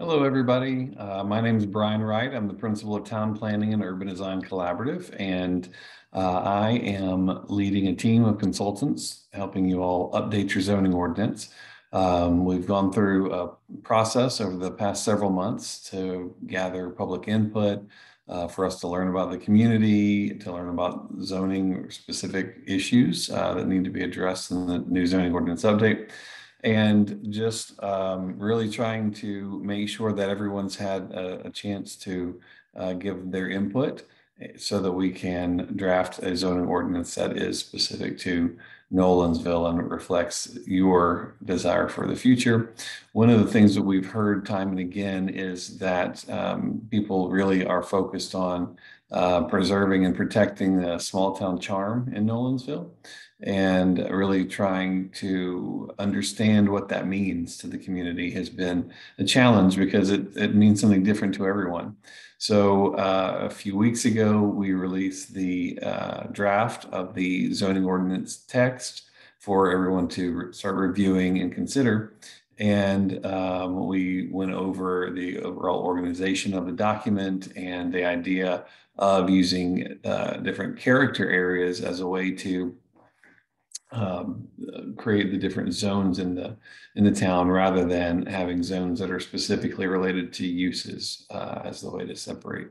Hello, everybody. My name is Brian Wright. I'm the principal of Town Planning and Urban Design Collaborative, and I am leading a team of consultants helping you all update your zoning ordinance. We've gone through a process over the past several months to gather public input, for us to learn about the community, to learn about zoning specific issues that need to be addressed in the new zoning ordinance update, and just really trying to make sure that everyone's had a chance to give their input so that we can draft a zoning ordinance that is specific to Nolensville and reflects your desire for the future. One of the things that we've heard time and again is that people really are focused on preserving and protecting the small town charm in Nolensville, and really trying to understand what that means to the community has been a challenge because it means something different to everyone. So a few weeks ago, we released the draft of the zoning ordinance text for everyone to start reviewing and consider. And we went over the overall organization of the document and the idea of using different character areas as a way to create the different zones in the town, rather than having zones that are specifically related to uses as the way to separate,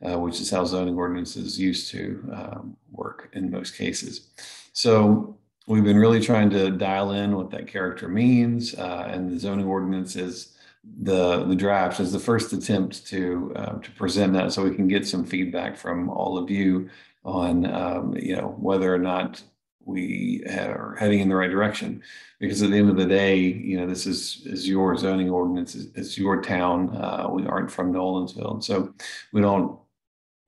which is how zoning ordinances used to work in most cases. So we've been really trying to dial in what that character means, and the zoning ordinance is the draft is the first attempt to present that, so we can get some feedback from all of you on whether or not we are heading in the right direction. Because at the end of the day, this is your zoning ordinance, it's your town. We aren't from Nolensville, and so we don't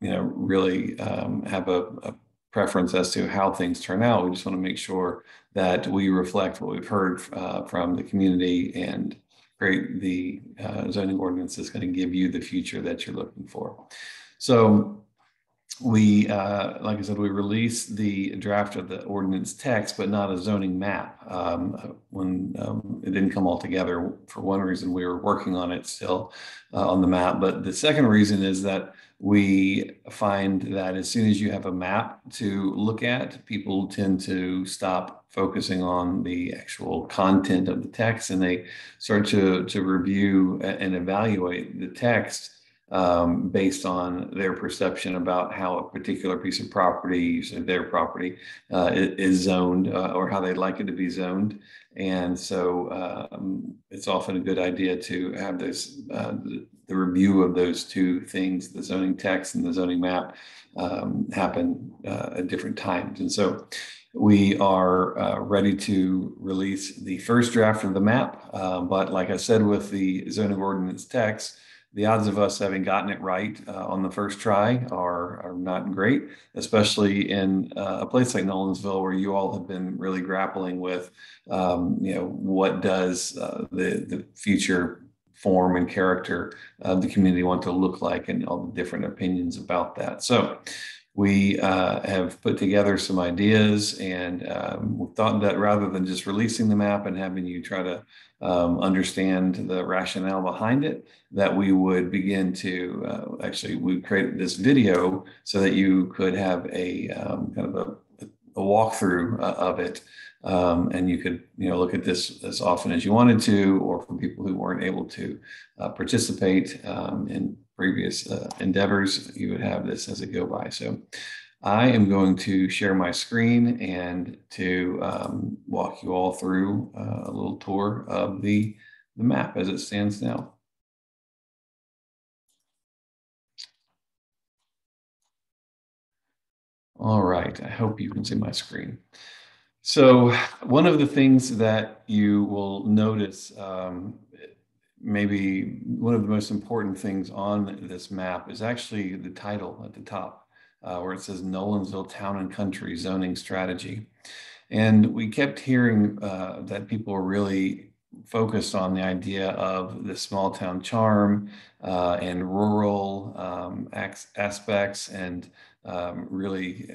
really have a preference as to how things turn out. We just want to make sure that we reflect what we've heard from the community, and create the zoning ordinance that's going to give you the future that you're looking for. So we, like I said, we released the draft of the ordinance text, but not a zoning map. When it didn't come all together, for one reason, we were working on it still on the map. But the second reason is that we find that as soon as you have a map to look at, people tend to stop focusing on the actual content of the text, and they start to review and evaluate the text based on their perception about how a particular piece of property, usually their property, is zoned, or how they'd like it to be zoned. And so it's often a good idea to have this the review of those two things, the zoning text and the zoning map, happen at different times. And so we are ready to release the first draft of the map. But like I said, with the zoning ordinance text, the odds of us having gotten it right on the first try are not great, especially in a place like Nolensville, where you all have been really grappling with, what does the future form and character of the community want to look like, and all the different opinions about that. So we have put together some ideas, and we thought that rather than just releasing the map and having you try to understand the rationale behind it, that we would begin to we created this video so that you could have a kind of a walkthrough of it, and you could look at this as often as you wanted to, or for people who weren't able to participate in previous endeavors, you would have this as a go by. So I am going to share my screen and to walk you all through a little tour of the map as it stands now. All right, I hope you can see my screen. So one of the things that you will notice, maybe one of the most important things on this map, is actually the title at the top, where it says Nolensville Town and Country Zoning Strategy. And we kept hearing that people were really focused on the idea of the small town charm and rural aspects, and really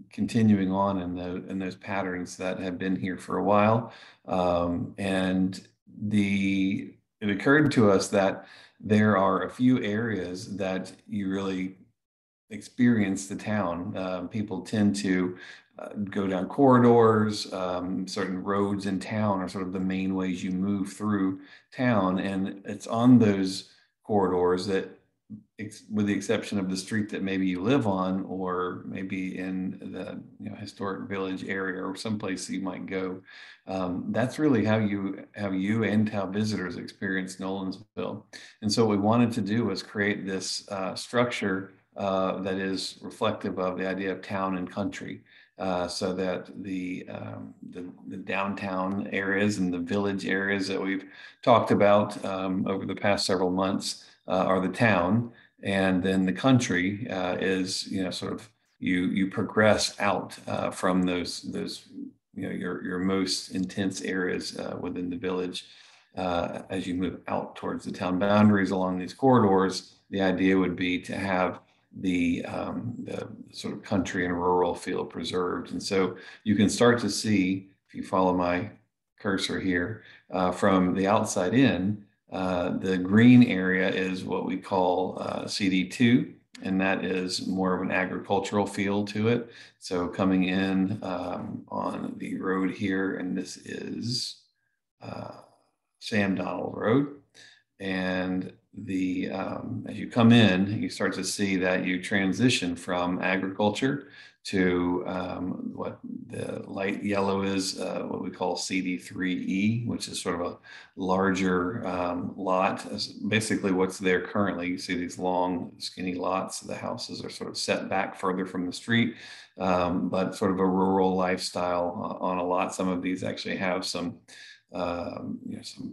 continuing on in those patterns that have been here for a while. And the it occurred to us that there are a few areas that you really experience the town. People tend to go down corridors. Certain roads in town are sort of the main ways you move through town, and it's on those corridors that, with the exception of the street that maybe you live on, or maybe in the historic village area or someplace you might go. That's really how you and how visitors experience Nolensville. And so what we wanted to do was create this structure that is reflective of the idea of town and country. So that the downtown areas and the village areas that we've talked about over the past several months are the town, and then the country is sort of you progress out from those your most intense areas within the village as you move out towards the town boundaries along these corridors. The idea would be to have the sort of country and rural feel preserved. And so you can start to see, if you follow my cursor here, from the outside in, the green area is what we call CD2, and that is more of an agricultural feel to it. So coming in on the road here, and this is Sam Donald Road. And as you come in, you start to see that you transition from agriculture to what the light yellow is, what we call CD3E, which is sort of a larger lot. Basically what's there currently. You see these long, skinny lots. The houses are sort of set back further from the street, but sort of a rural lifestyle on a lot. Some of these actually have some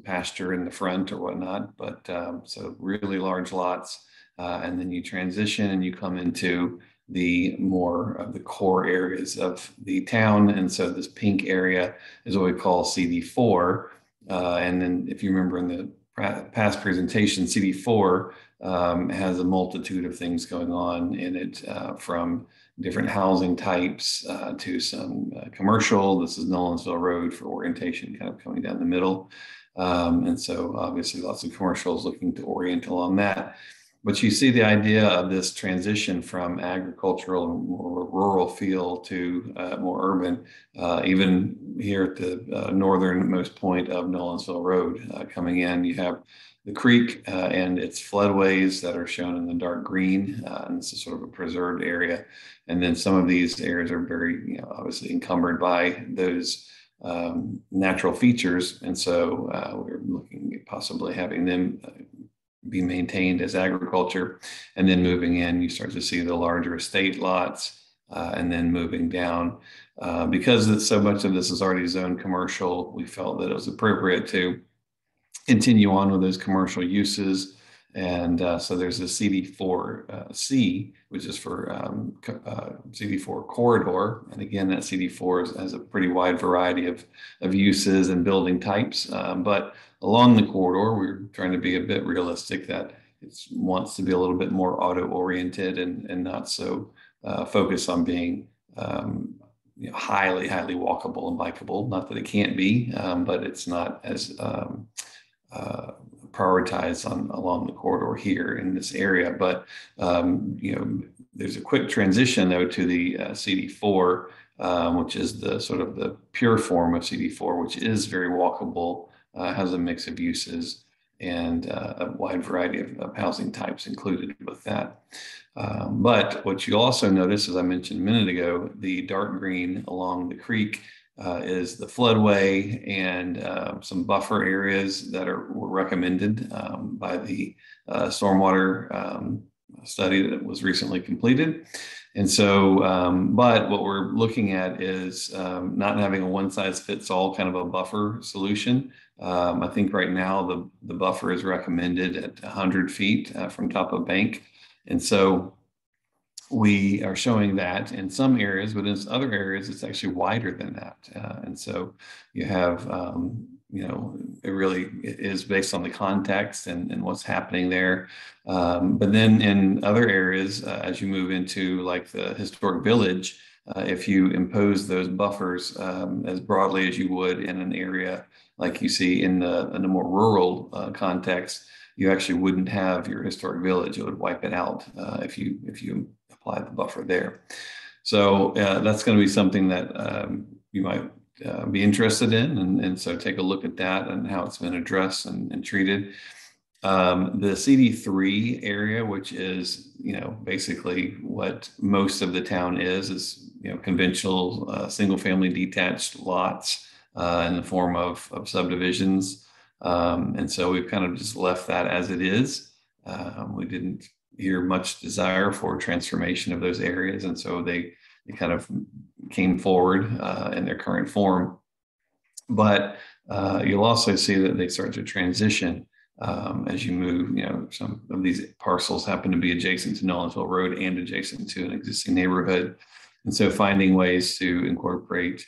pasture in the front or whatnot, but so really large lots. And then you transition and you come into the more of the core areas of the town. And so this pink area is what we call CD4. And then if you remember in the past presentation, CD4 has a multitude of things going on in it, from different housing types to some commercial. This is Nolensville Road for orientation, kind of coming down the middle. And so obviously lots of commercials looking to orient along that. But you see the idea of this transition from agricultural and more rural feel to more urban, even here at the northernmost point of Nolensville Road. Coming in, you have the creek and its floodways that are shown in the dark green. And this is sort of a preserved area. And then some of these areas are very, obviously encumbered by those natural features. And so we're looking at possibly having them be maintained as agriculture. And then moving in, you start to see the larger estate lots, and then moving down. Because so much of this is already zoned commercial, we felt that it was appropriate to continue on with those commercial uses. And so there's a CD4C, which is for CD4 corridor. And again, that CD4 has a pretty wide variety of uses and building types. But along the corridor, we're trying to be a bit realistic that it wants to be a little bit more auto-oriented and not so focused on being highly walkable and bikeable. Not that it can't be, but it's not as prioritized along the corridor here in this area. But there's a quick transition though to the CD4, which is the sort of the pure form of CD4, which is very walkable, has a mix of uses and a wide variety of housing types included with that. But what you also notice, as I mentioned a minute ago, the dark green along the creek is the floodway and some buffer areas that were recommended by the stormwater study that was recently completed. And so, but what we're looking at is not having a one-size-fits-all kind of a buffer solution. I think right now the buffer is recommended at 100 feet from top of bank. And so we are showing that in some areas, but in other areas, it's actually wider than that. And so you have, it really is based on the context and what's happening there. But then in other areas, as you move into like the historic village, if you impose those buffers as broadly as you would in an area like you see in the more rural context, you actually wouldn't have your historic village. It would wipe it out if you apply the buffer there. So that's going to be something that you might be interested in, and so take a look at that and how it's been addressed and treated. The CD3 area, which is, basically what most of the town is, conventional single family detached lots in the form of subdivisions. And so we've kind of just left that as it is. We didn't hear much desire for transformation of those areas. And so they kind of came forward in their current form. But you'll also see that they start to transition as you move. Some of these parcels happen to be adjacent to Nolensville Road and adjacent to an existing neighborhood. And so finding ways to incorporate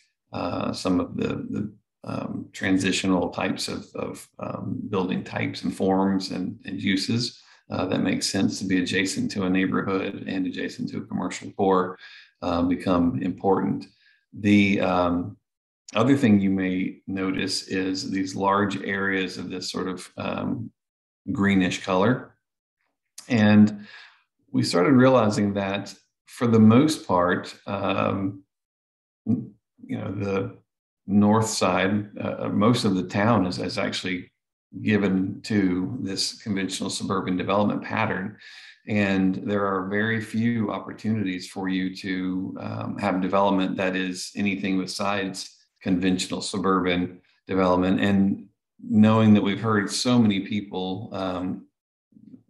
some of the transitional types of building types and forms and uses that make sense to be adjacent to a neighborhood and adjacent to a commercial core become important. The other thing you may notice is these large areas of this sort of greenish color. And we started realizing that for the most part, the north side, most of the town is actually given to this conventional suburban development pattern. And there are very few opportunities for you to have development that is anything besides conventional suburban development. And knowing that we've heard so many people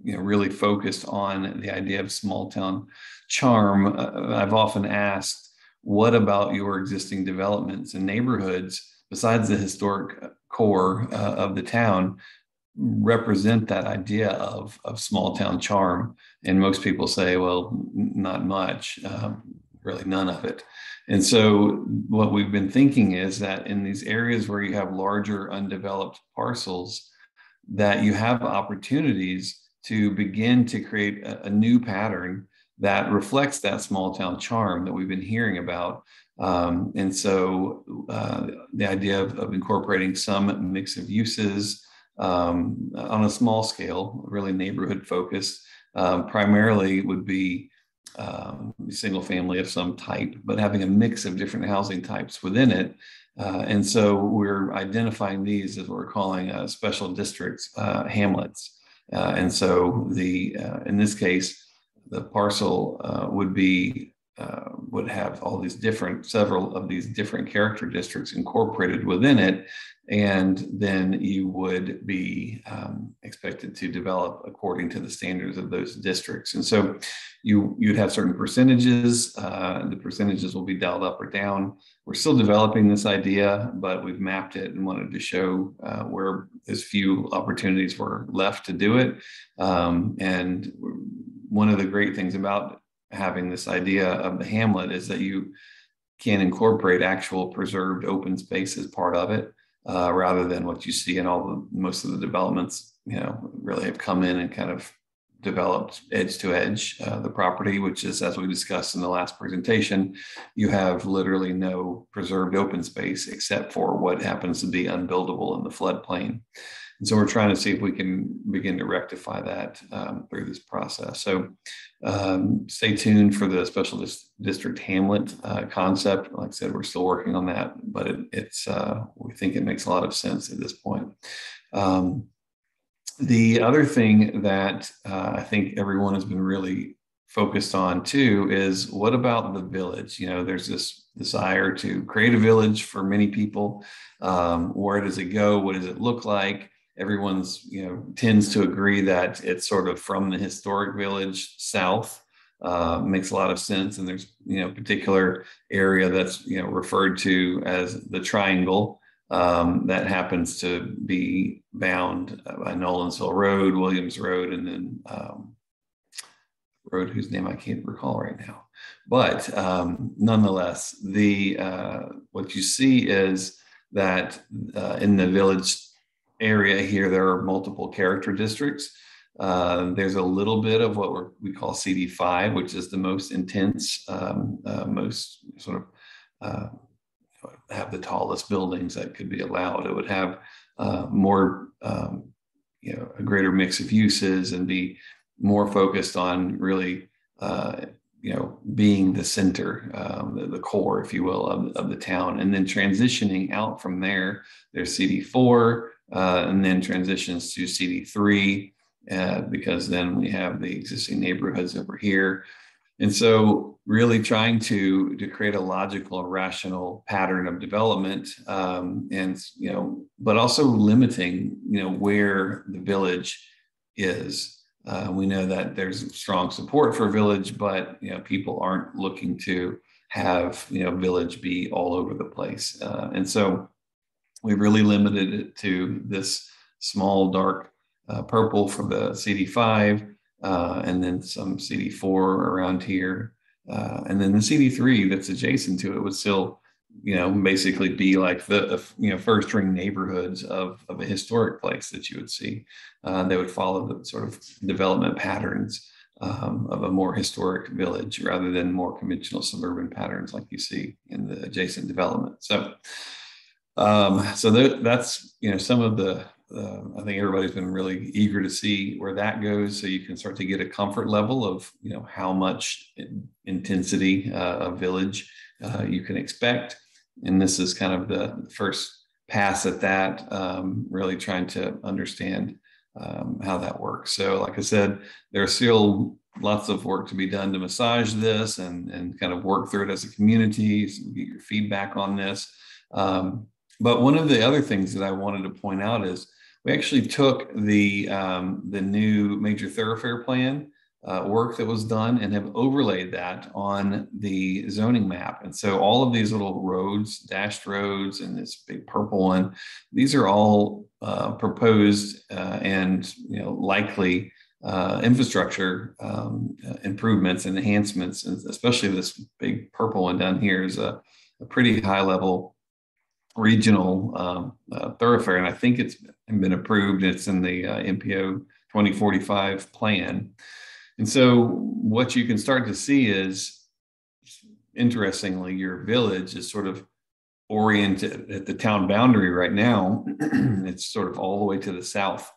really focused on the idea of small town charm, I've often asked, what about your existing developments and neighborhoods besides the historic core of the town represent that idea of small town charm? And most people say, well, not much, really none of it. And so what we've been thinking is that in these areas where you have larger undeveloped parcels, that you have opportunities to begin to create a new pattern that reflects that small town charm that we've been hearing about. And so the idea of incorporating some mix of uses on a small scale, really neighborhood focused, primarily would be single family of some type, but having a mix of different housing types within it. And so we're identifying these as what we're calling special districts, hamlets. And so in this case, the parcel would have all these several of these different character districts incorporated within it. And then you would be expected to develop according to the standards of those districts. And so you'd have certain percentages. The percentages will be dialed up or down. We're still developing this idea, but we've mapped it and wanted to show where as few opportunities were left to do it. And one of the great things about having this idea of the hamlet is that you can incorporate actual preserved open space as part of it, rather than what you see in most of the developments, really have come in and kind of developed edge to edge the property, which is, as we discussed in the last presentation, you have literally no preserved open space except for what happens to be unbuildable in the floodplain. And so we're trying to see if we can begin to rectify that through this process. So stay tuned for the special district hamlet concept. Like I said, we're still working on that, but we think it makes a lot of sense at this point. The other thing that I think everyone has been really focused on too is, what about the village? There's this desire to create a village for many people. Where does it go? What does it look like? Everyone's, tends to agree that it's sort of from the historic village south. Makes a lot of sense. And there's, particular area that's, referred to as the triangle that happens to be bound by Nolensville Road, Williams Road, and then road whose name I can't recall right now. But nonetheless, what you see is that in the village area here, there are multiple character districts. There's a little bit of what we call CD5, which is the most intense, most sort of have the tallest buildings that could be allowed. It would have more, a greater mix of uses and be more focused on really, being the center, the core, if you will, of the town. And then transitioning out from there, there's CD4, and then transitions to CD3, because then we have the existing neighborhoods over here. And so really trying to create a logical and rational pattern of development, and, but also limiting, where the village is. We know that there's strong support for village, but, people aren't looking to have, village be all over the place. And so we really limited it to this small, dark purple for the CD5, and then some CD4 around here. And then the CD3 that's adjacent to it would still, basically be like the, first ring neighborhoods of a historic place that you would see. They would follow the sort of development patterns of a more historic village rather than more conventional suburban patterns like you see in the adjacent development. So, that's, some of the, I think everybody's been really eager to see where that goes, so you can start to get a comfort level of, how much intensity of village you can expect. And this is kind of the first pass at that, really trying to understand how that works. So like I said, there's still lots of work to be done to massage this and kind of work through it as a community, so get your feedback on this. But one of the other things that I wanted to point out is we actually took the new major thoroughfare plan work that was done and have overlaid that on the zoning map. And so all of these little roads, dashed roads, and this big purple one, these are all proposed and likely infrastructure improvements and enhancements, and especially this big purple one down here is a pretty high level regional thoroughfare, and I think it's been approved. It's in the MPO 2045 plan. And so what you can start to see is, interestingly, your village is sort of oriented at the town boundary right now. It's sort of all the way to the south.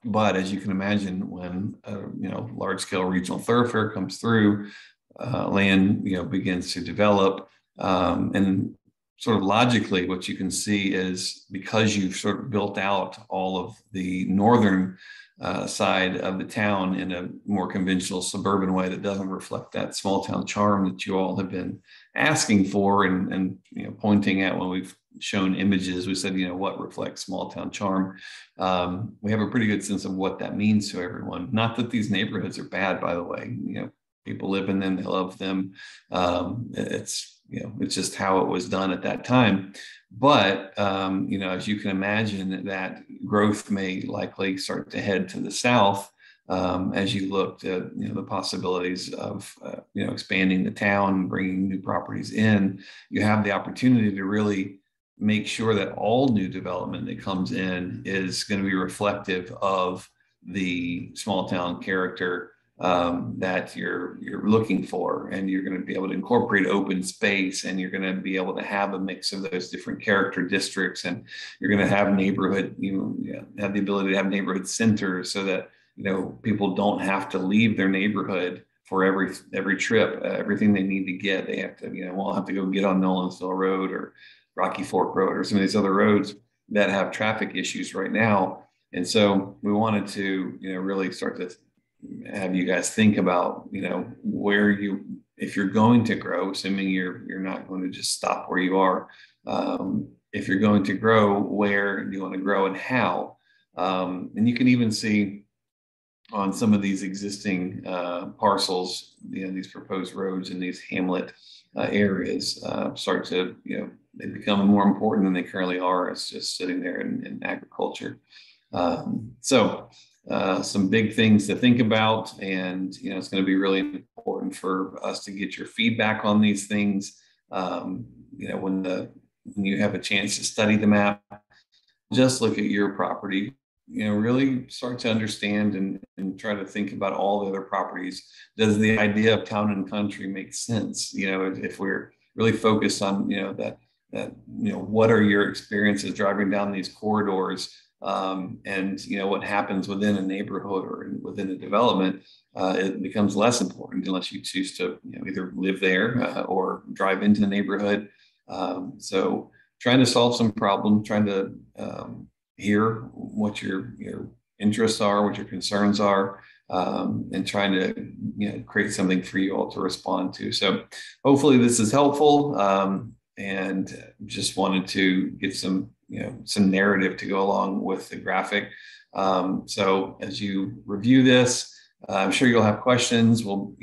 But as you can imagine, when large scale regional thoroughfare comes through, land begins to develop, and sort of logically, what you can see is, because you've sort of built out all of the northern side of the town in a more conventional suburban way that doesn't reflect that small town charm that you all have been asking for and pointing at when we've shown images. We said, what reflects small town charm? We have a pretty good sense of what that means to everyone. Not that these neighborhoods are bad, by the way. People live in them, they love them. It's just how it was done at that time. But, as you can imagine, that growth may likely start to head to the south as you look at, the possibilities of, expanding the town, bringing new properties in. You have the opportunity to really make sure that all new development that comes in is going to be reflective of the small town character that you're looking for, and you're going to be able to incorporate open space, and you're going to be able to have a mix of those different character districts, and you're going to have neighborhood, have the ability to have neighborhood centers, so that people don't have to leave their neighborhood for every trip. Everything they need to get, they have to won't have to go get on Nolensville Road or Rocky Fork Road or some of these other roads that have traffic issues right now. And so we wanted to really start to have you guys think about, where if you're going to grow, assuming you're not going to just stop where you are, if you're going to grow, where do you want to grow and how? And you can even see on some of these existing parcels, these proposed roads in these hamlet areas start to, they become more important than they currently are. It's just sitting there in agriculture. Some big things to think about, and it's going to be really important for us to get your feedback on these things. When you have a chance to study the map, just look at your property, really start to understand and try to think about all the other properties. Does the idea of town and country make sense? If we're really focused on, what are your experiences driving down these corridors, and what happens within a neighborhood or within a development, it becomes less important unless you choose to, either live there or drive into the neighborhood. So trying to solve some problems, trying to hear what your interests are, what your concerns are, and trying to create something for you all to respond to. So hopefully this is helpful, and just wanted to get some narrative to go along with the graphic. So as you review this, I'm sure you'll have questions. We'll,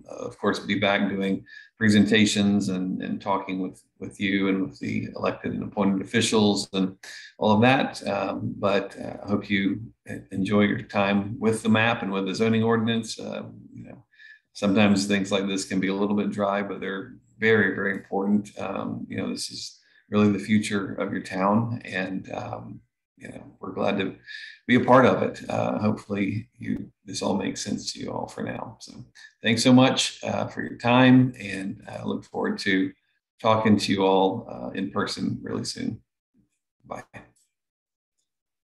of course, be back doing presentations and talking with you and with the elected and appointed officials and all of that. But I hope you enjoy your time with the map and with the zoning ordinance. Sometimes things like this can be a little bit dry, but they're very, very important. This is really the future of your town, and we're glad to be a part of it. Hopefully this all makes sense to you all for now. So thanks so much for your time, and I look forward to talking to you all in person really soon. Bye.